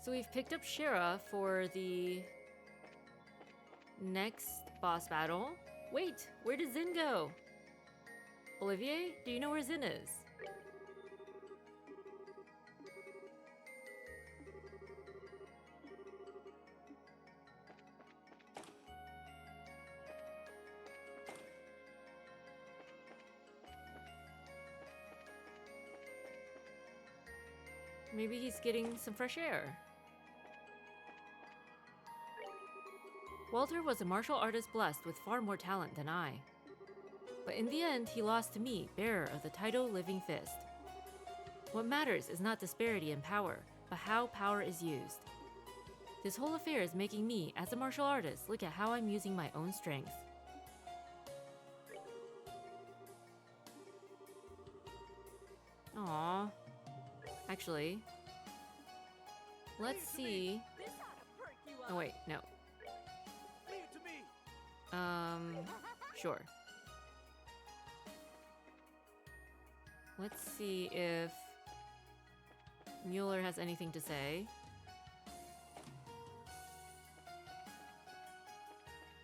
So we've picked up Shira for the next boss battle. Wait, where did Zin go? Olivier, do you know where Zin is? Maybe he's getting some fresh air. Walter was a martial artist blessed with far more talent than I. But in the end, he lost to me, bearer of the title Living Fist. What matters is not disparity in power, but how power is used. This whole affair is making me, as a martial artist, look at how I'm using my own strength. Aww. Actually, let's see. Oh wait, no. Sure. Let's see if Mueller has anything to say.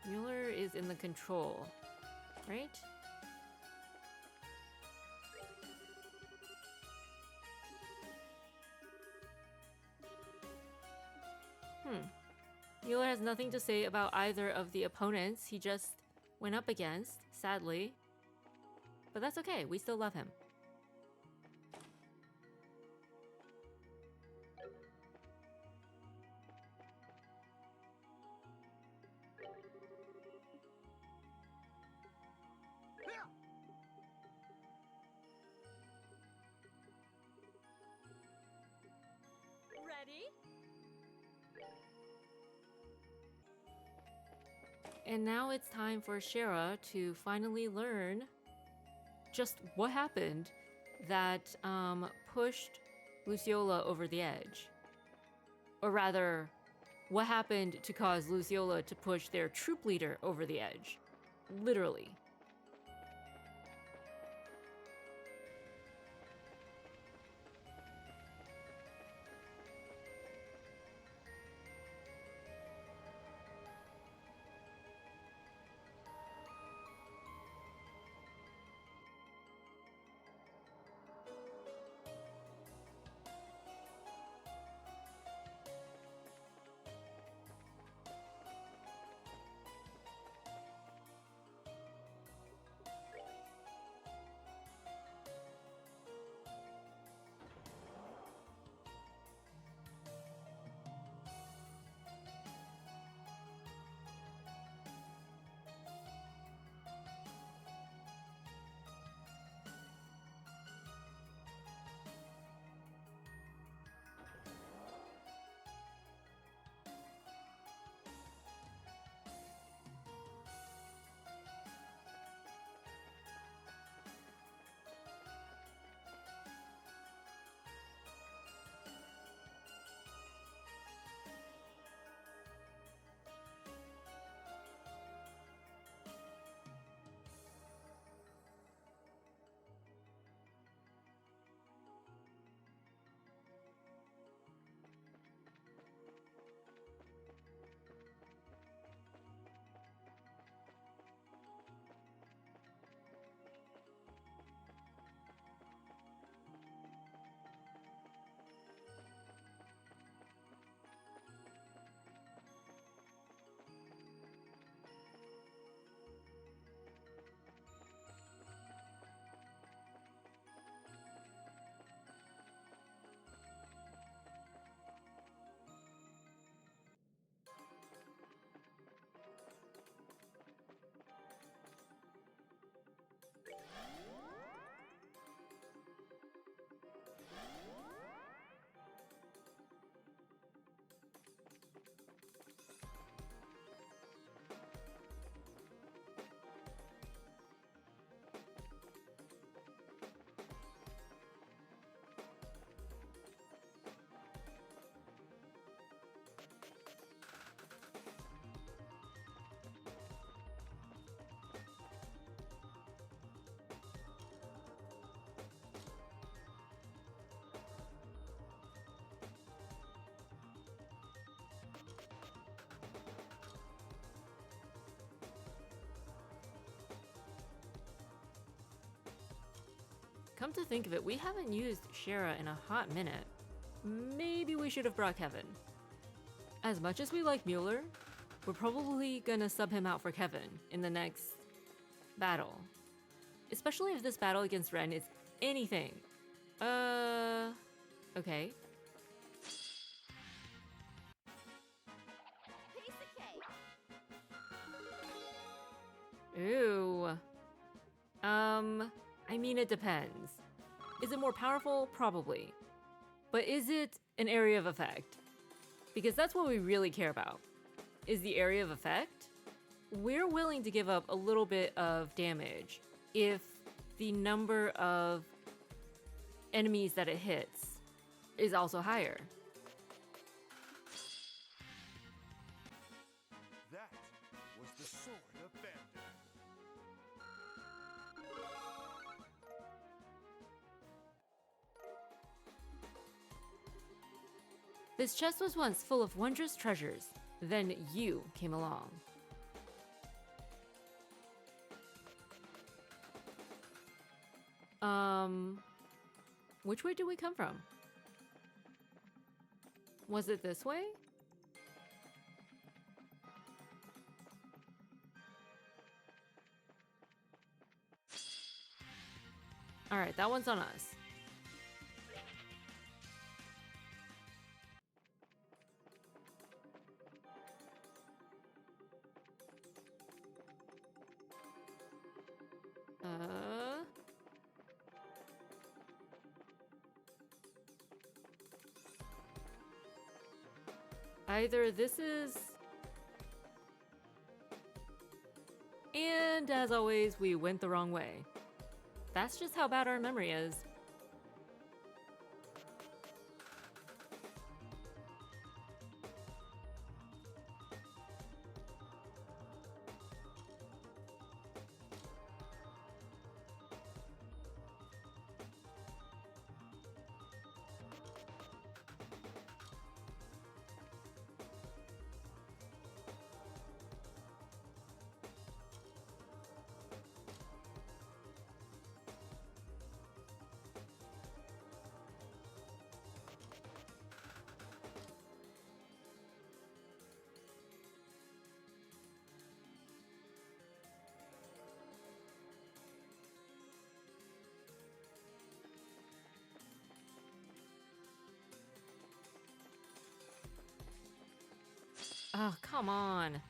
Mueller is in the control, right? Mueller has nothing to say about either of the opponents he just went up against, sadly. But that's okay, we still love him. Ready? And now it's time for Shira to finally learn just what happened that pushed Luciola over the edge. Or rather, what happened to cause Luciola to push their troop leader over the edge. Literally. Come to think of it, we haven't used Shara in a hot minute. Maybe we should have brought Kevin. As much as we like Mueller, we're probably gonna sub him out for Kevin in the next battle. Especially if this battle against Ren is anything. Okay. Piece of cake. Ooh. I mean, it depends. Is it more powerful? Probably. But is it an area of effect? Because that's what we really care about. Is the area of effect? We're willing to give up a little bit of damage if the number of enemies that it hits is also higher. That was the sword of Vander. This chest was once full of wondrous treasures. Then you came along. Which way do we come from? Was it this way? All right, that one's on us. Either this is... And as always, we went the wrong way. That's just how bad our memory is. Oh, come on.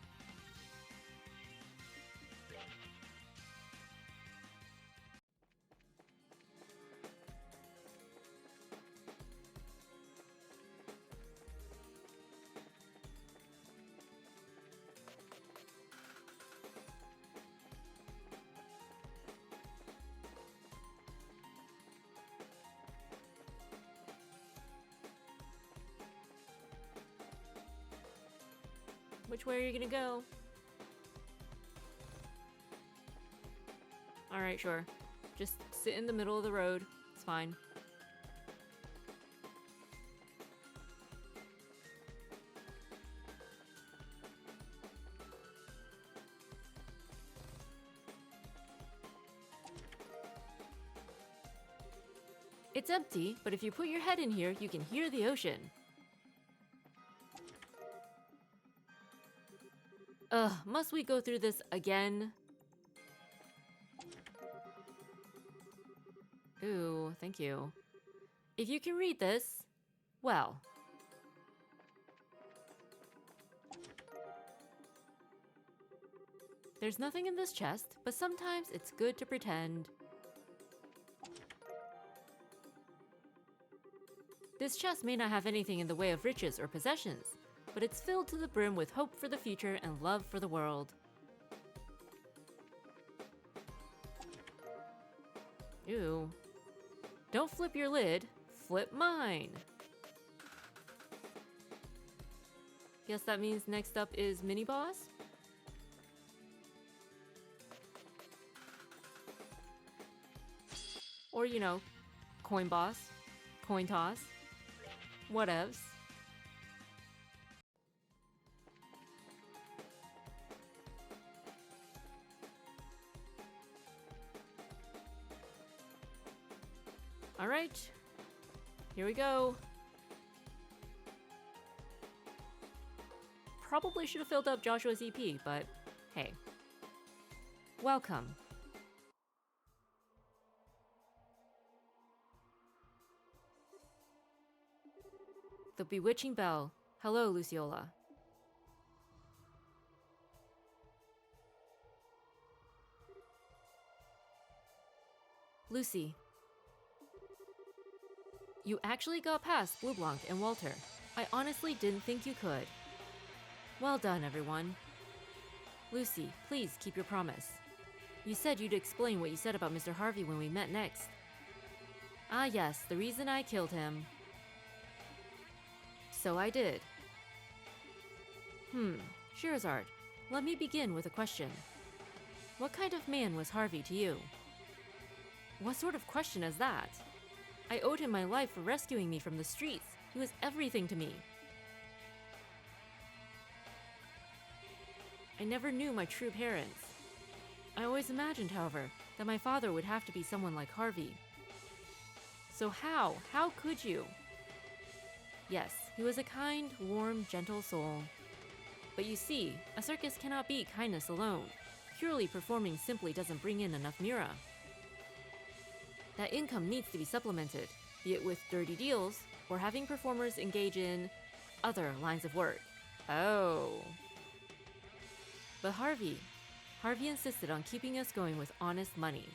Which way are you gonna go? Alright, sure. Just sit in the middle of the road. It's fine. It's empty, but if you put your head in here, you can hear the ocean. Ugh, must we go through this again? Ooh, thank you. If you can read this, well. There's nothing in this chest, but sometimes it's good to pretend. This chest may not have anything in the way of riches or possessions, but it's filled to the brim with hope for the future and love for the world. Ew. Don't flip your lid, flip mine. Guess that means next up is mini boss? Or, you know, coin boss, coin toss, whatevs. All right. Here we go. Probably should have filled up Joshua's EP, but hey. Welcome. The Bewitching Bell. Hello, Luciola. Lucy. You actually got past Blue Blanc and Walter. I honestly didn't think you could. Well done, everyone. Lucy, please keep your promise. You said you'd explain what you said about Mr. Harvey when we met next. Ah yes, the reason I killed him. So I did. Scheherazade, let me begin with a question. What kind of man was Harvey to you? What sort of question is that? I owed him my life for rescuing me from the streets. He was everything to me. I never knew my true parents. I always imagined, however, that my father would have to be someone like Harvey. So how could you? Yes, he was a kind, warm, gentle soul. But you see, a circus cannot be kindness alone. Purely performing simply doesn't bring in enough mira. That income needs to be supplemented, be it with dirty deals or having performers engage in other lines of work. Oh. But Harvey insisted on keeping us going with honest money.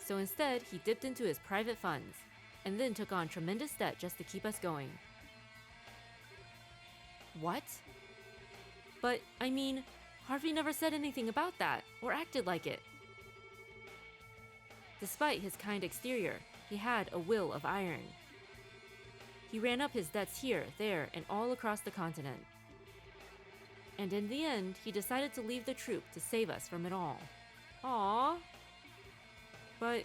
So instead, he dipped into his private funds and then took on tremendous debt just to keep us going. What? But, I mean, Harvey never said anything about that or acted like it. Despite his kind exterior, he had a will of iron. He ran up his debts here, there, and all across the continent. And in the end, he decided to leave the troupe to save us from it all. Aww. But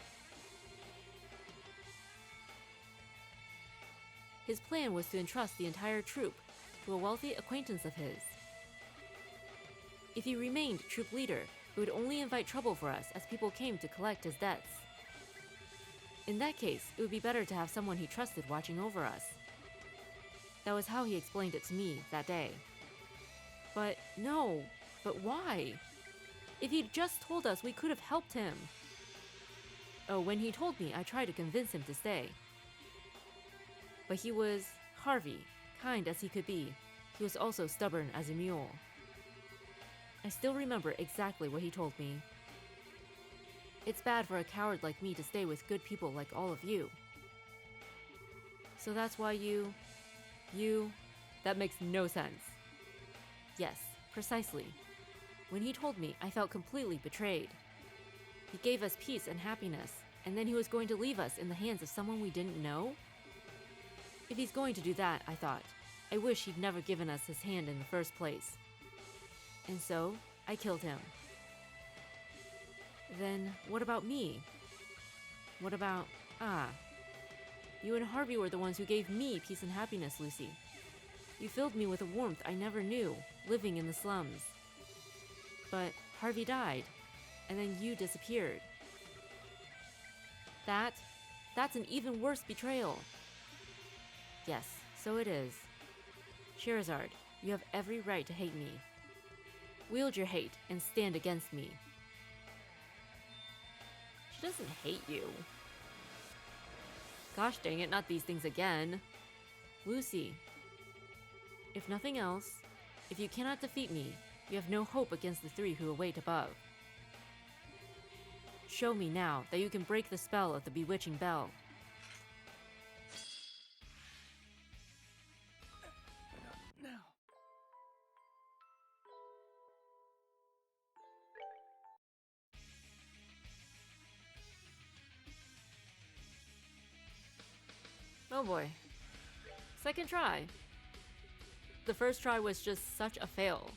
his plan was to entrust the entire troupe to a wealthy acquaintance of his. If he remained troupe leader, it would only invite trouble for us as people came to collect his debts. In that case, it would be better to have someone he trusted watching over us. That was how he explained it to me that day. But why? If he'd just told us, we could have helped him. Oh, when he told me, I tried to convince him to stay. But he was Harvey, kind as he could be. He was also stubborn as a mule. I still remember exactly what he told me. It's bad for a coward like me to stay with good people like all of you. So that's why you... That makes no sense. Yes, precisely. When he told me, I felt completely betrayed. He gave us peace and happiness, and then he was going to leave us in the hands of someone we didn't know? If he's going to do that, I thought, I wish he'd never given us his hand in the first place. And so, I killed him. Then, what about me? What about... You and Harvey were the ones who gave me peace and happiness, Lucy. You filled me with a warmth I never knew, living in the slums. But Harvey died, and then you disappeared. That's an even worse betrayal. Yes, so it is. Scheherazade, you have every right to hate me. Wield your hate and stand against me. She doesn't hate you. Gosh dang it, not these things again. Lucy, if nothing else, if you cannot defeat me, you have no hope against the three who await above. Show me now that you can break the spell of the bewitching bell. Now. Oh boy. Second try. The first try was just such a fail.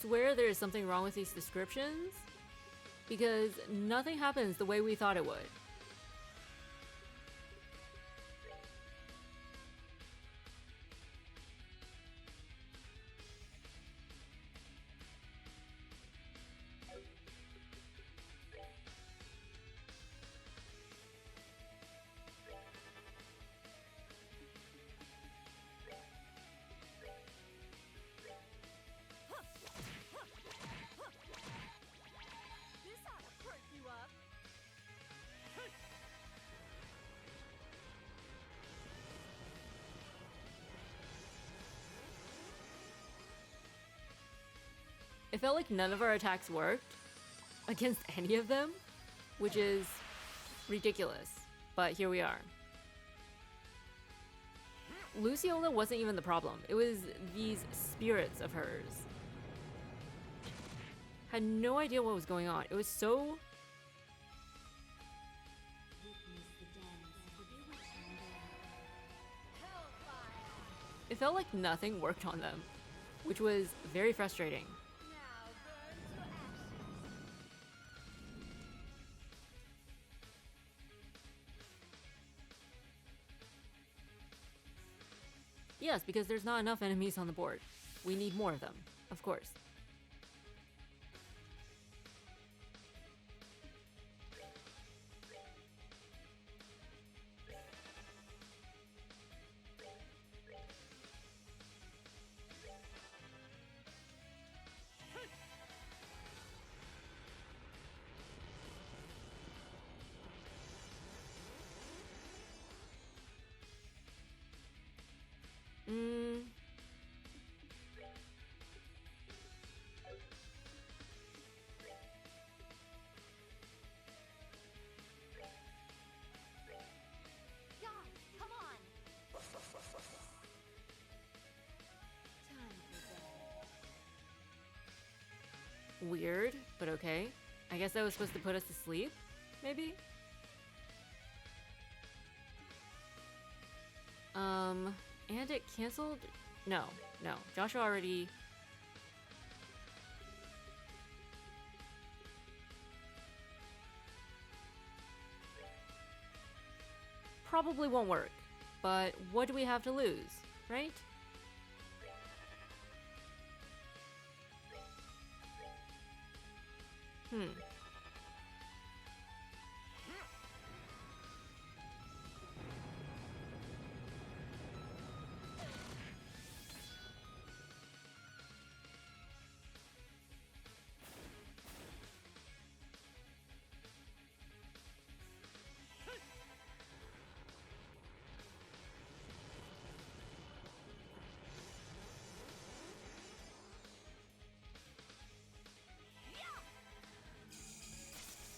swear there is something wrong with these descriptions because nothing happens the way we thought it would. This ought to perk you up. It felt like none of our attacks worked against any of them, which is ridiculous. But here we are. Luciola wasn't even the problem. It was these spirits of hers. Had no idea what was going on. It was so... It felt like nothing worked on them, which was very frustrating. Now burn to ashes. Yes, because there's not enough enemies on the board. We need more of them, of course. Guys, come on. Time for bed. Weird, but okay. I guess that was supposed to put us to sleep, maybe? And it canceled? No. Joshua already... Probably won't work, but what do we have to lose, right?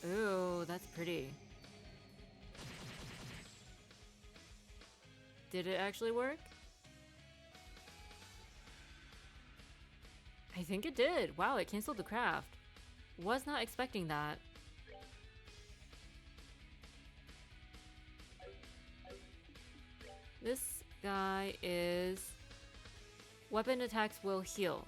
Ooh, that's pretty. Did it actually work? I think it did. Wow, it canceled the craft. Was not expecting that. This guy is... Weapon attacks will heal.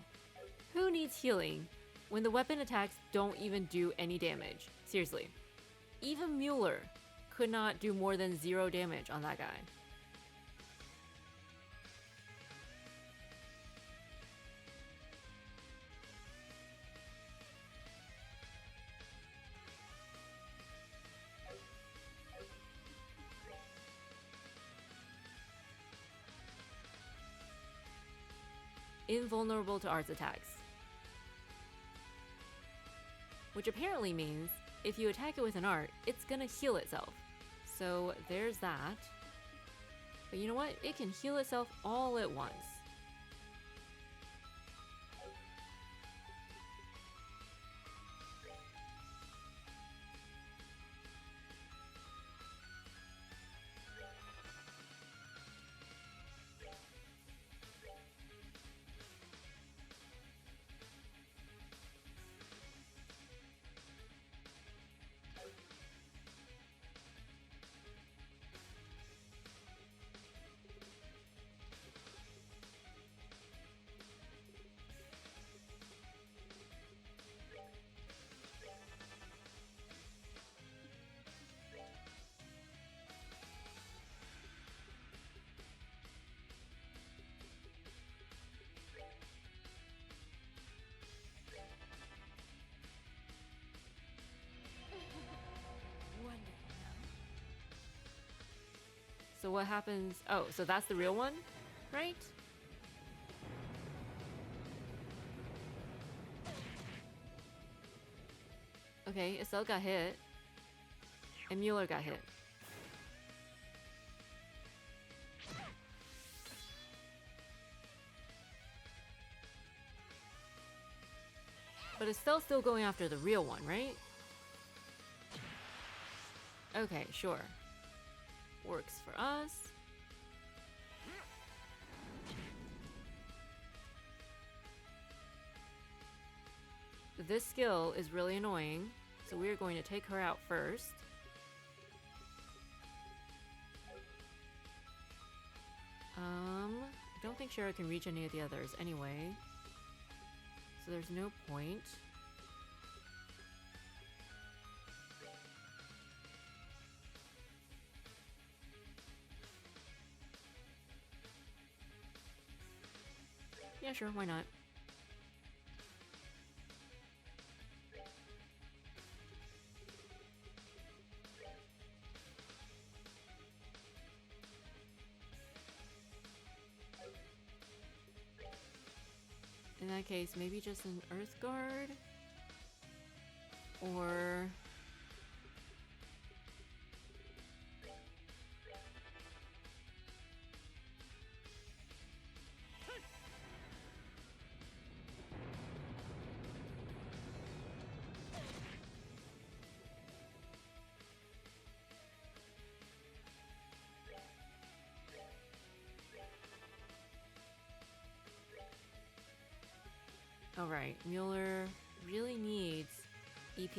Who needs healing when the weapon attacks don't even do any damage? Seriously. Even Mueller could not do more than 0 damage on that guy. Invulnerable to arts attacks. Which apparently means if you attack it with an art, it's gonna heal itself. So there's that. But you know what? It can heal itself all at once. So what happens? Oh, so that's the real one, right? Okay, Estelle got hit. And Mueller got hit. But Estelle's still going after the real one, right? Okay, sure. Works for us. This skill is really annoying, so we're going to take her out first. I don't think Shara can reach any of the others anyway, so there's no point. Yeah, sure, why not? In that case, maybe just an Earth Guard? Or... Alright, Mueller really needs EP.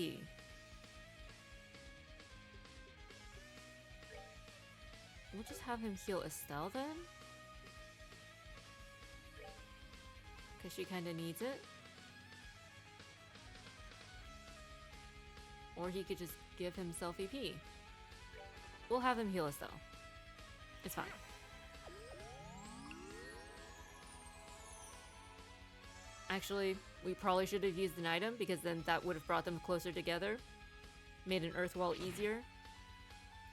We'll just have him heal Estelle then? Because she kind of needs it. Or he could just give himself EP. We'll have him heal Estelle. It's fine. Actually, we probably should have used an item because then that would have brought them closer together. Made an earth wall easier.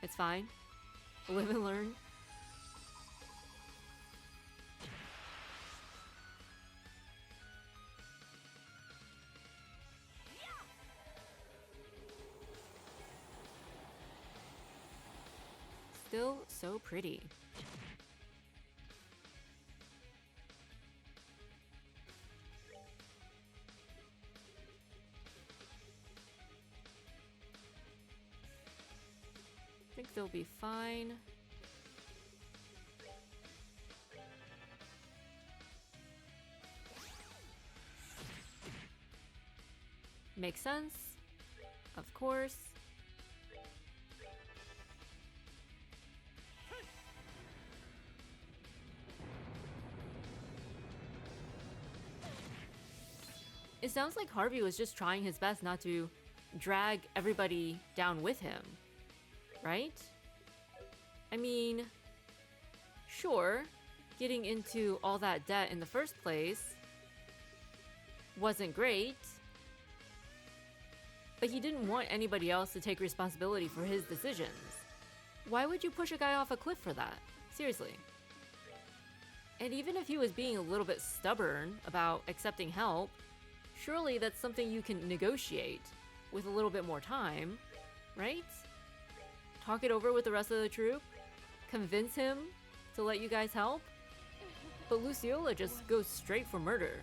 It's fine. Live and learn. Still so pretty. I think they'll be fine. Makes sense. Of course. It sounds like Harvey was just trying his best not to drag everybody down with him, right? I mean, sure, getting into all that debt in the first place wasn't great, but he didn't want anybody else to take responsibility for his decisions. Why would you push a guy off a cliff for that? Seriously. And even if he was being a little bit stubborn about accepting help, surely that's something you can negotiate with a little bit more time, right? Talk it over with the rest of the troop, convince him to let you guys help. But Luciola just goes straight for murder.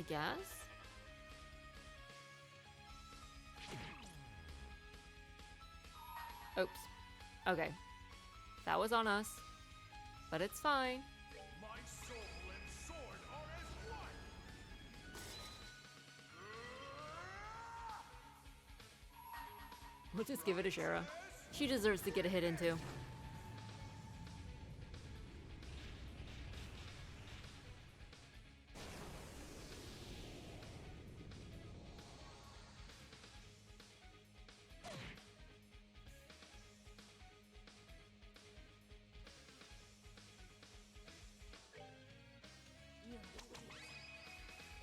guess. Oops. Okay. That was on us. But it's fine. My soul and sword are as one. We'll just give it to Shara. She deserves to get a hit in too. Your fate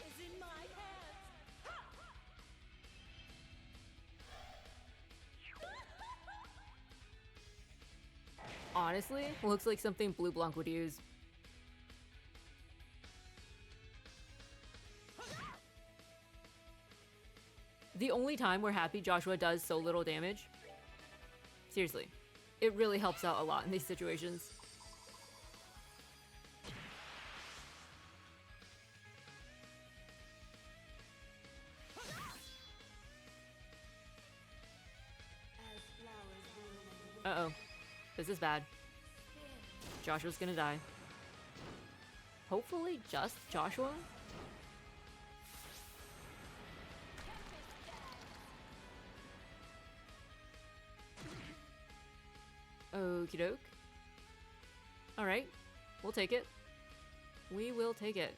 is in my hands. Honestly, looks like something Blue Blanc would use. The only time we're happy Joshua does so little damage. Seriously. It really helps out a lot in these situations. As flowers bloom and Uh-oh. This is bad. Joshua's gonna die. Hopefully just Joshua? Okie doke. Alright. We'll take it. We will take it.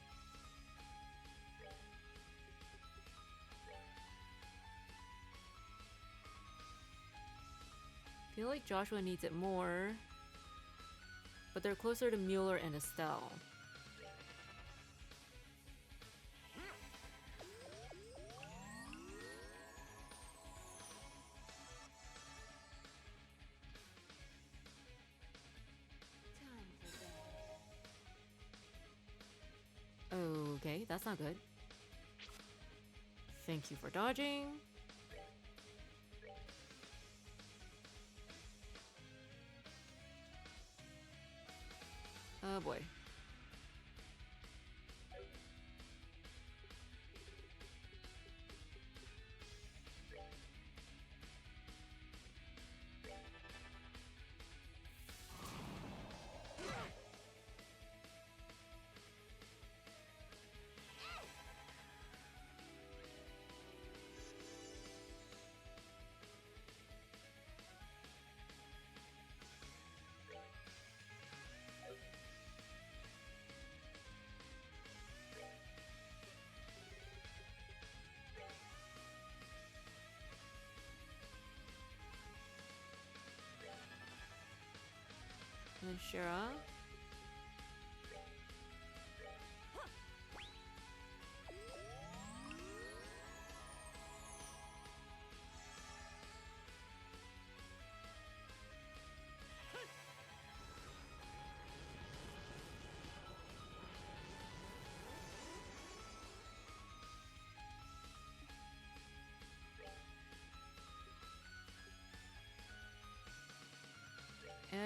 Feel like Joshua needs it more. But they're closer to Mueller and Estelle. time for bed. Okay, that's not good. Thank you for dodging. Oh boy. And then Shira.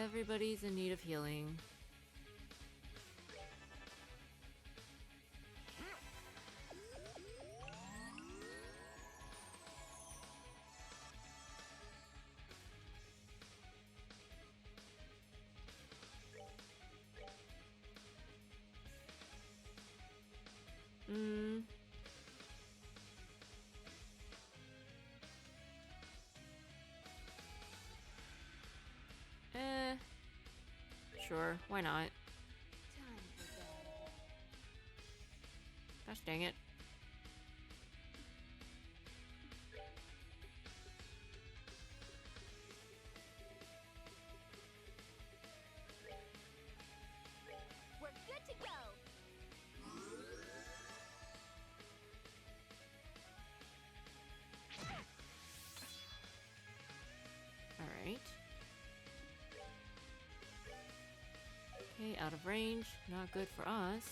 Everybody's in need of healing. Hmm. Sure, why not? Time for bed. Gosh dang it. We're good to go. Alright. Okay, out of range. Not good for us.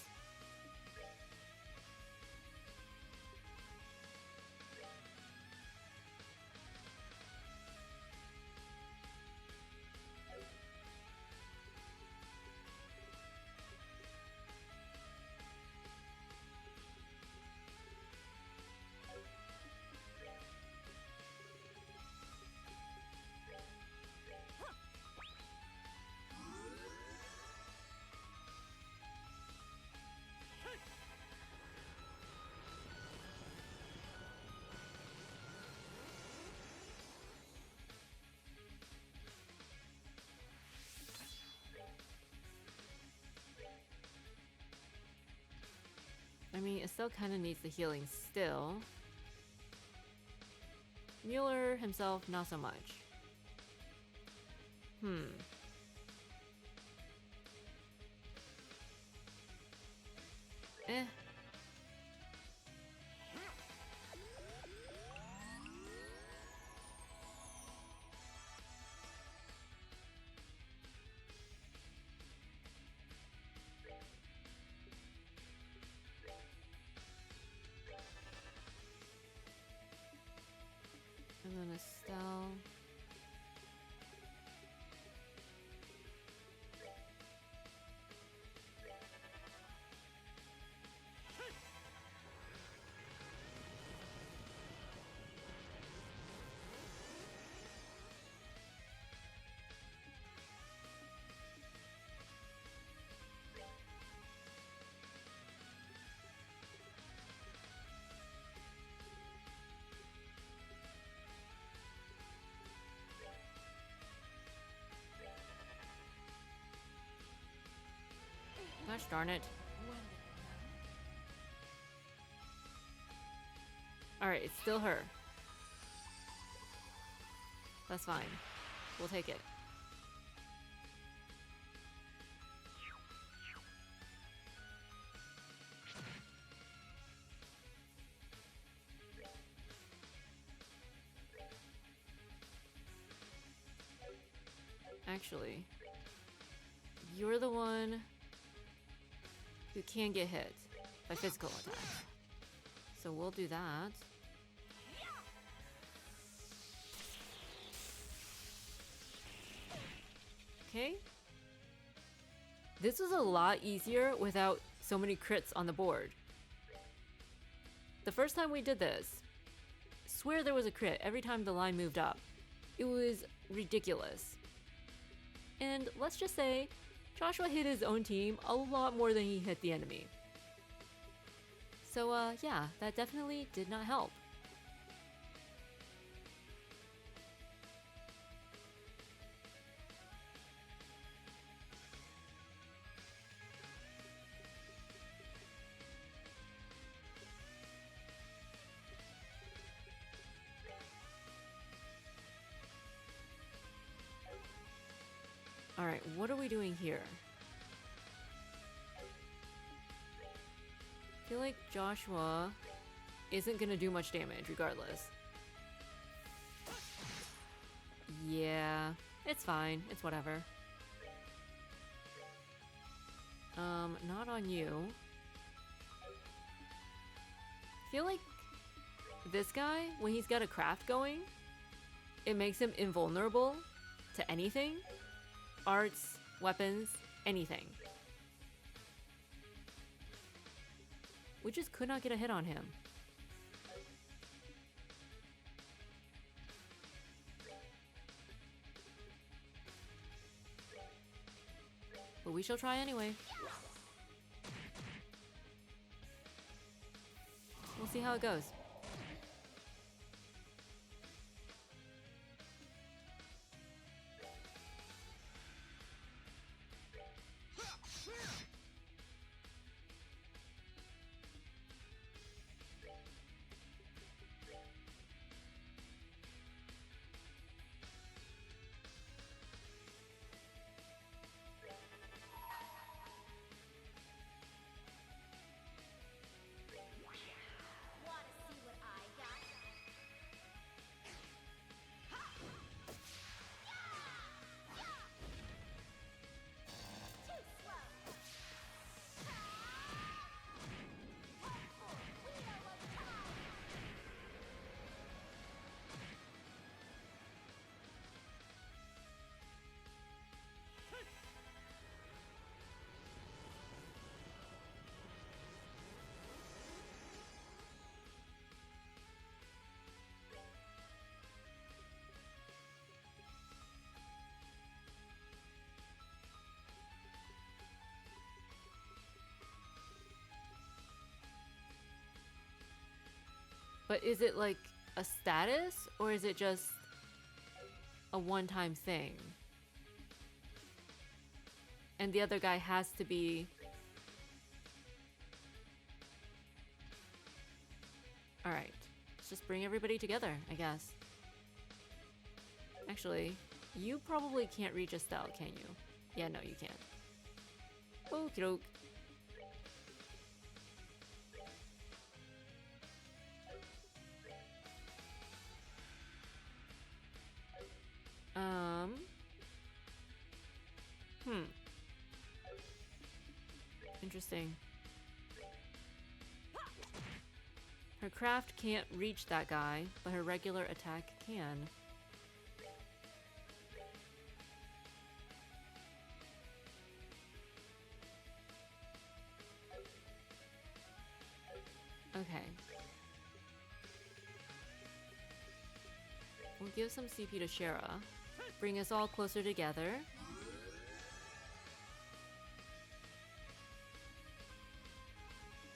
Estelle kind of needs the healing still. Mueller himself, not so much. Eh. And then Estelle. Gosh darn it. Alright, it's still her. That's fine. We'll take it. Actually, you're the one who can get hit by physical attacks. So we'll do that. Okay. This was a lot easier without so many crits on the board. The first time we did this, swear there was a crit every time the line moved up. It was ridiculous. And let's just say, Joshua hit his own team a lot more than he hit the enemy. So yeah, that definitely did not help. Alright, what are we doing here? I feel like Joshua isn't gonna do much damage regardless. Yeah, it's fine. It's whatever. Not on you. I feel like this guy, when he's got a craft going, it makes him invulnerable to anything. Arts, weapons, anything. We just could not get a hit on him. But we shall try anyway. We'll see how it goes. Wanna see what I got? Too slow. Wheel of time. But is it like a status or is it just a one-time thing? And the other guy has to be Alright. Let's just bring everybody together, I guess. Actually, you probably can't reach Estelle, can you? Yeah, no, you can't. Okie doke. Interesting. Her craft can't reach that guy, but her regular attack can. Okay. We'll give some CP to Shara. Bring us all closer together.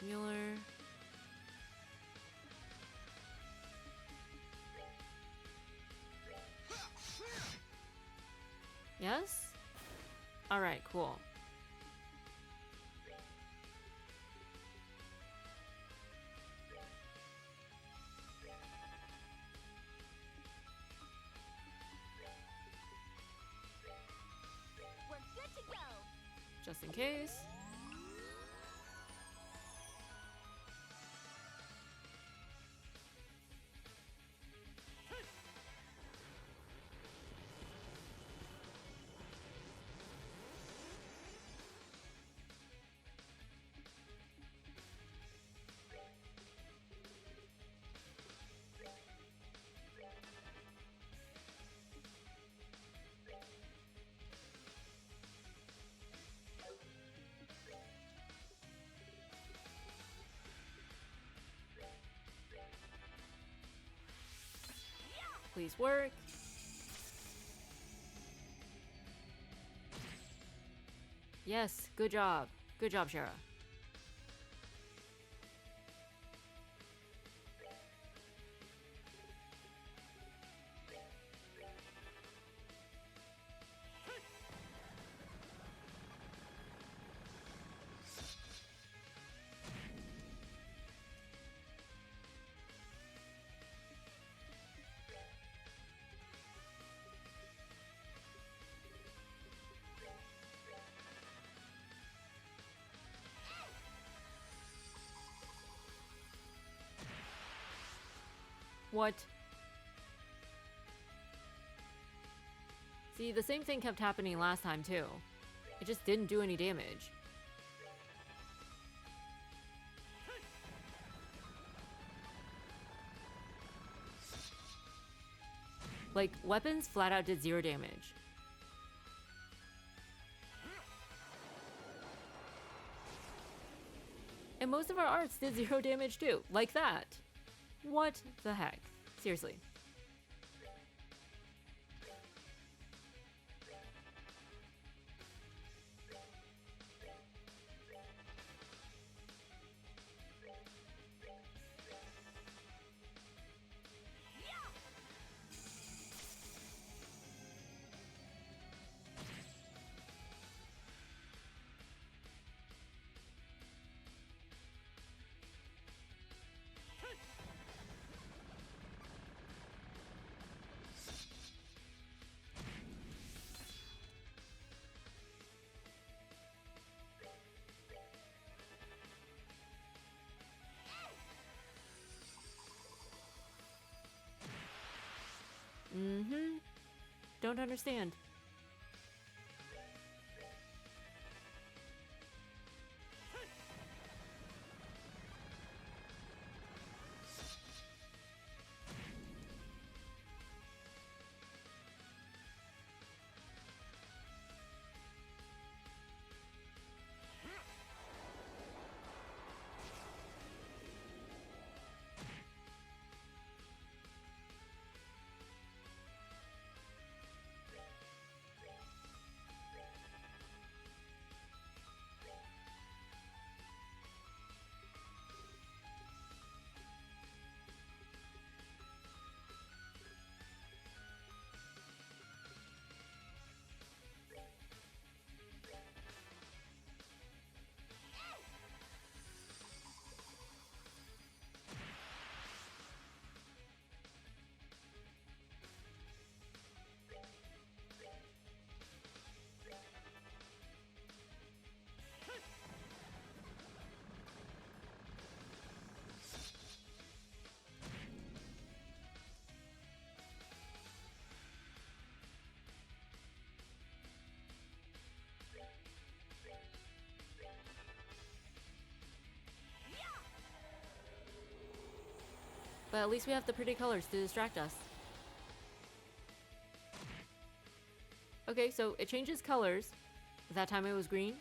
Mueller. Yes? Alright, cool. We're good to go. Just in case. Please work. Yes, good job. Good job, Shara. What? See, the same thing kept happening last time, too. It just didn't do any damage. Like, weapons flat out did 0 damage. And most of our arts did 0 damage, too. Like that. What the heck? Seriously. Mm-hmm. Don't understand. But at least we have the pretty colors to distract us. Okay, so it changes colors. That time it was green.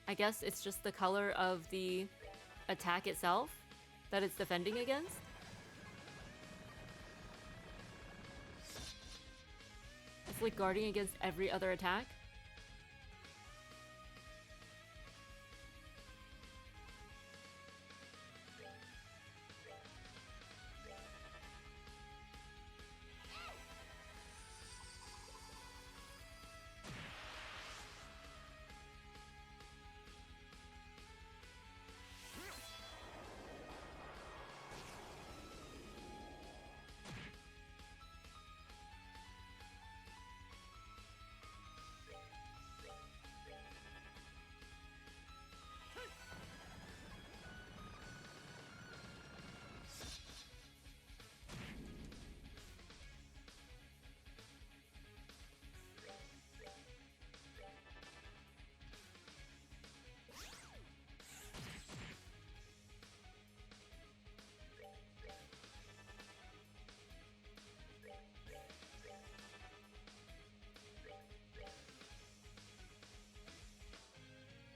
I guess it's just the color of the attack itself that it's defending against. It's like guarding against every other attack.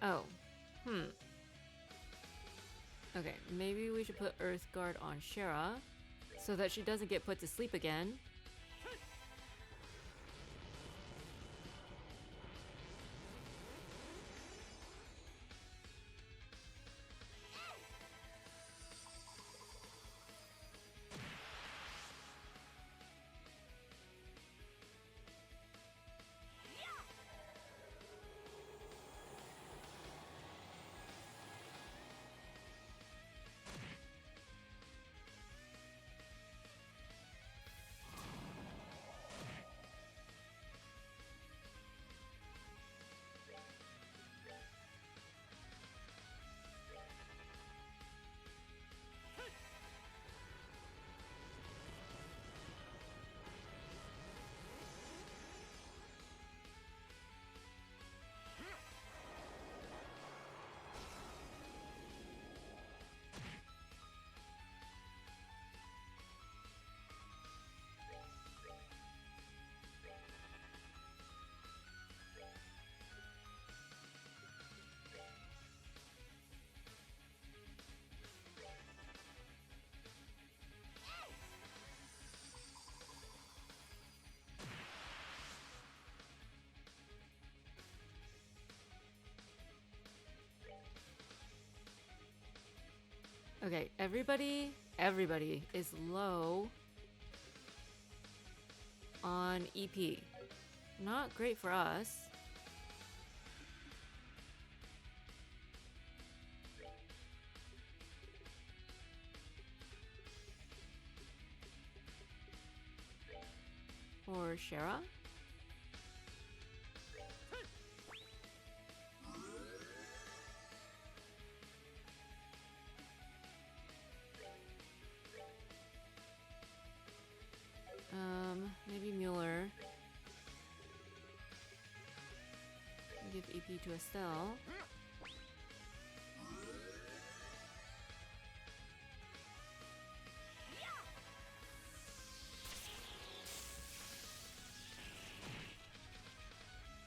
Oh. Okay, maybe we should put Earth Guard on Shara so that she doesn't get put to sleep again. Okay, everybody is low on EP. Not great for us. Or Shara? Maybe Mueller. Give EP to Estelle.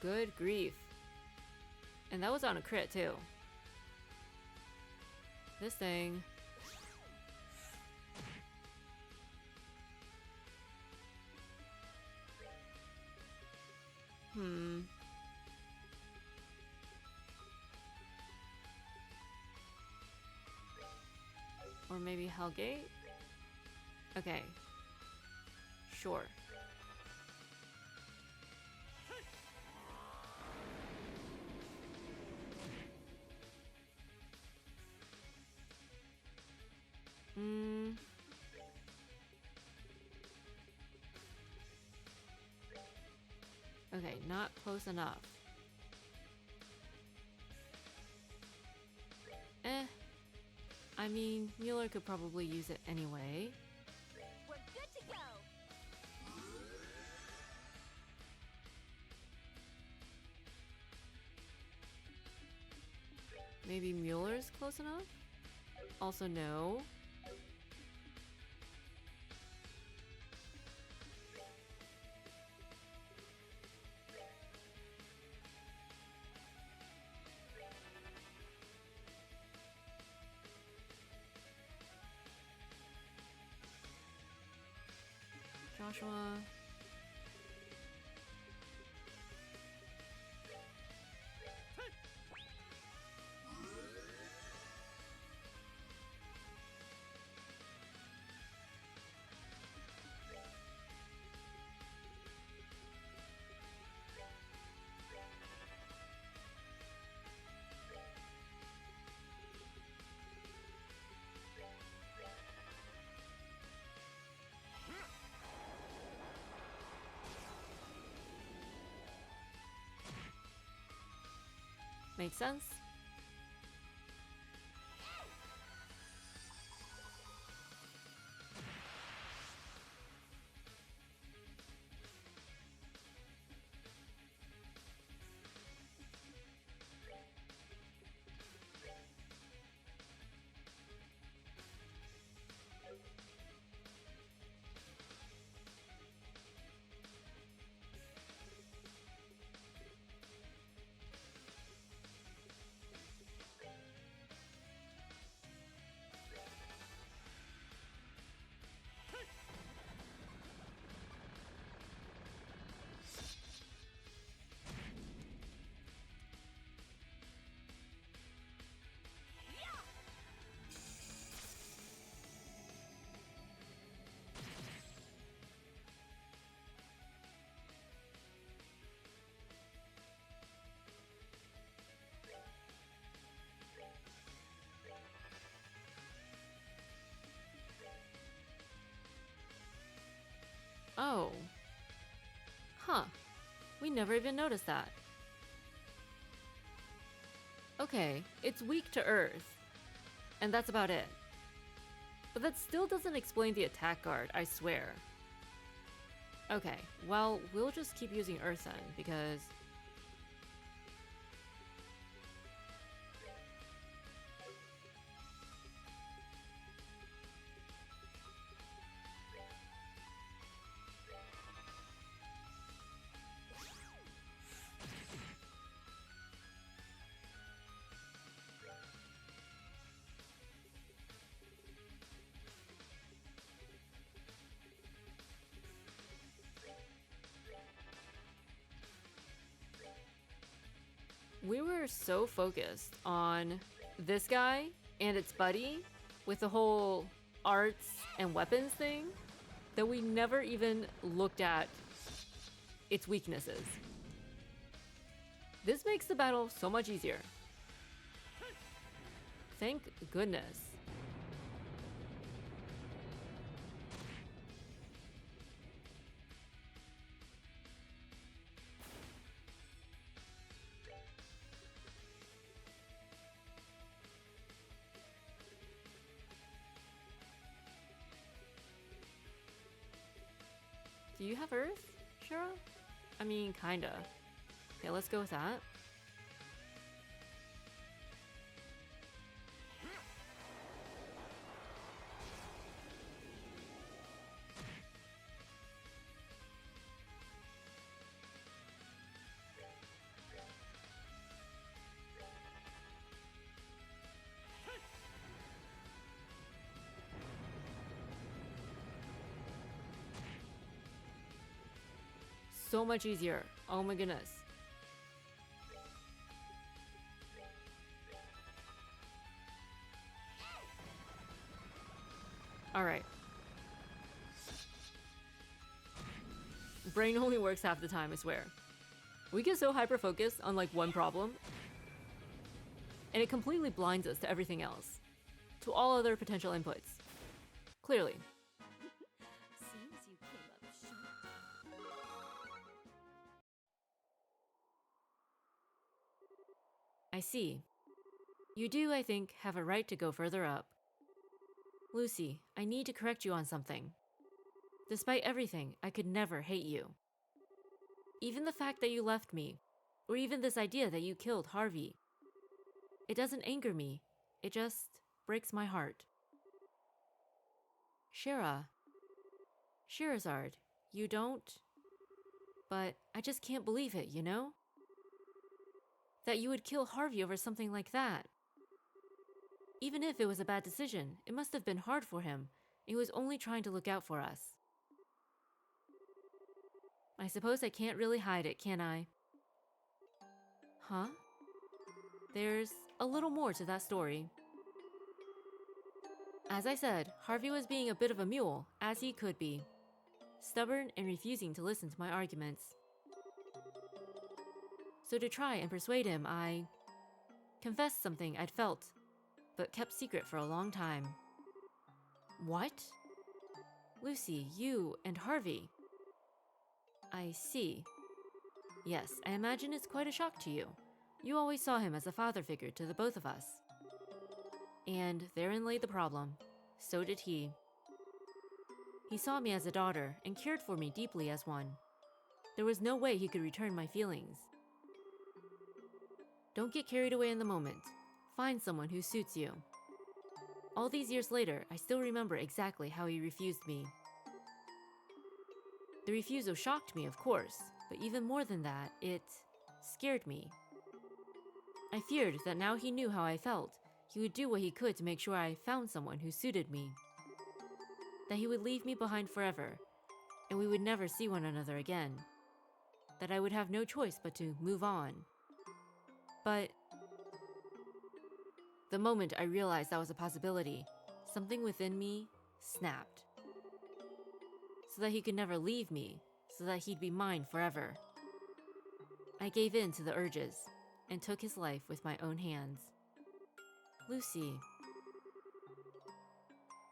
Good grief. And that was on a crit too. This thing. Or maybe Hellgate? Okay. Sure. Okay, not close enough. I mean, Mueller could probably use it anyway. We're good to go. Maybe Mueller's close enough? Also no. Joshua. Makes sense. Oh. Huh. We never even noticed that. Okay, it's weak to Earth. And that's about it. But that still doesn't explain the attack guard, I swear. Okay, well, we'll just keep using Earth then, because... We were so focused on this guy and its buddy with the whole arts and weapons thing that we never even looked at its weaknesses. This makes the battle so much easier. Thank goodness. Do you have Earth, Shira? I mean, kinda. Okay, let's go with that. So much easier. Oh my goodness. Alright. Brain only works half the time, I swear. We get so hyper-focused on like one problem, and it completely blinds us to everything else. To all other potential inputs. Clearly. Seems you came up short. I see. You do, I think, have a right to go further up. Lucy, I need to correct you on something. Despite everything, I could never hate you. Even the fact that you left me, or even this idea that you killed Harvey, it doesn't anger me. It just breaks my heart. Shira. Shirazard, you don't... But I just can't believe it, you know? That you would kill Harvey over something like that. Even if it was a bad decision, it must have been hard for him. He was only trying to look out for us. I suppose I can't really hide it, can I? Huh? There's a little more to that story. As I said, Harvey was being a bit of a mule, as he could be. Stubborn and refusing to listen to my arguments. So to try and persuade him, I confessed something I'd felt, but kept secret for a long time. What? Lucy, you and Harvey. I see. Yes, I imagine it's quite a shock to you. You always saw him as a father figure to the both of us. And therein lay the problem. So did he. He saw me as a daughter and cared for me deeply as one. There was no way he could return my feelings. Don't get carried away in the moment. Find someone who suits you. All these years later, I still remember exactly how he refused me. The refusal shocked me, of course, but even more than that, it scared me. I feared that now he knew how I felt, he would do what he could to make sure I found someone who suited me. That he would leave me behind forever, and we would never see one another again. That I would have no choice but to move on. But the moment I realized that was a possibility, something within me snapped. So that he could never leave me, so that he'd be mine forever. I gave in to the urges and took his life with my own hands. Lucy.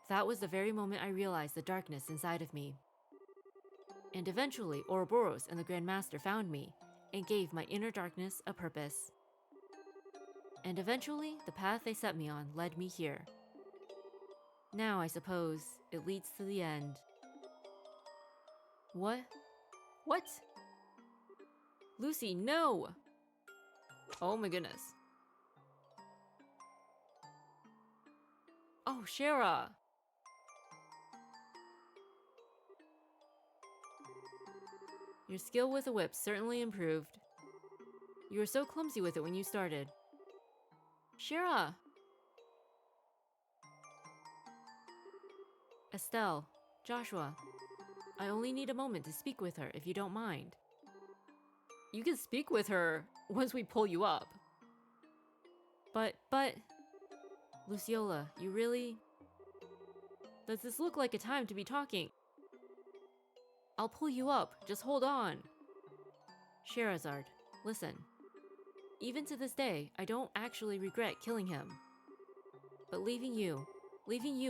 That was the very moment I realized the darkness inside of me. And eventually, Ouroboros and the Grand Master found me and gave my inner darkness a purpose. And eventually, the path they set me on led me here. Now, I suppose, it leads to the end. What? What? Lucy, no! Oh my goodness. Oh, Shara! Your skill with a whip certainly improved. You were so clumsy with it when you started. Shara! Estelle, Joshua, I only need a moment to speak with her if you don't mind. You can speak with her once we pull you up. But, Luciola, you really... Does this look like a time to be talking? I'll pull you up, just hold on. Sherazard, listen. Even to this day, I don't actually regret killing him. But leaving you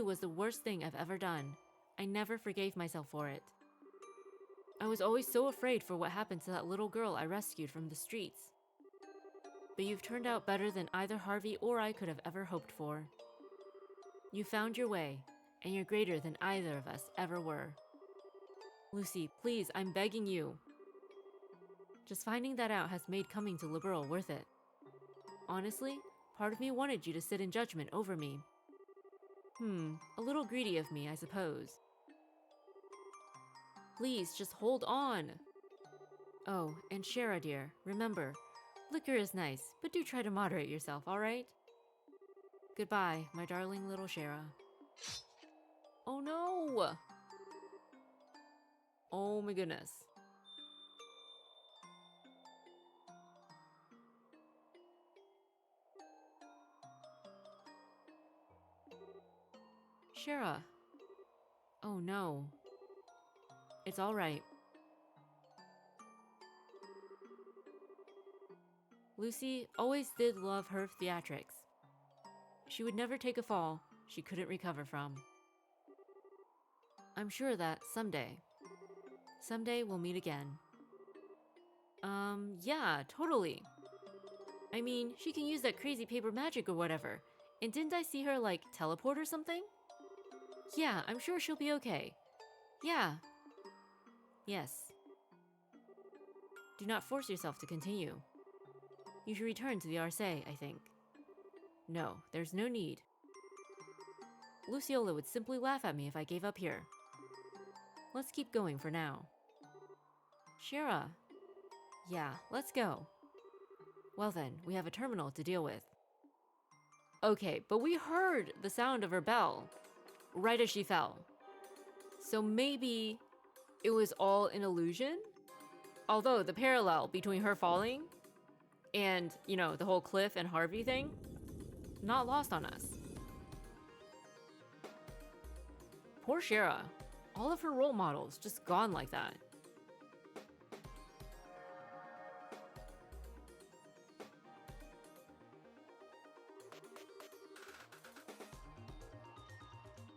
was the worst thing I've ever done. I never forgave myself for it. I was always so afraid for what happened to that little girl I rescued from the streets. But you've turned out better than either Harvey or I could have ever hoped for. You found your way, and you're greater than either of us ever were. Lucy, please, I'm begging you. Just finding that out has made coming to Liberal worth it. Honestly, part of me wanted you to sit in judgment over me. A little greedy of me, I suppose. Please, just hold on. Oh, and Shara, dear, remember, liquor is nice, but do try to moderate yourself, alright? Goodbye, my darling little Shara. Oh no! Oh my goodness. Shara. Oh no. It's alright. Lucy always did love her theatrics. She would never take a fall she couldn't recover from. I'm sure that someday we'll meet again. Yeah, totally. I mean, she can use that crazy paper magic or whatever. And didn't I see her, like, teleport or something? Yeah, I'm sure she'll be okay. Yeah. Yes. Do not force yourself to continue. You should return to the Arce, I think. No, there's no need. Luciola would simply laugh at me if I gave up here. Let's keep going for now. Shara. Yeah, let's go. Well then, we have a terminal to deal with. Okay, but we heard the sound of her bell right as she fell. So maybe it was all an illusion? Although the parallel between her falling and, you know, the whole Cliff and Harvey thing, not lost on us. Poor Shara. All of her role models just gone like that.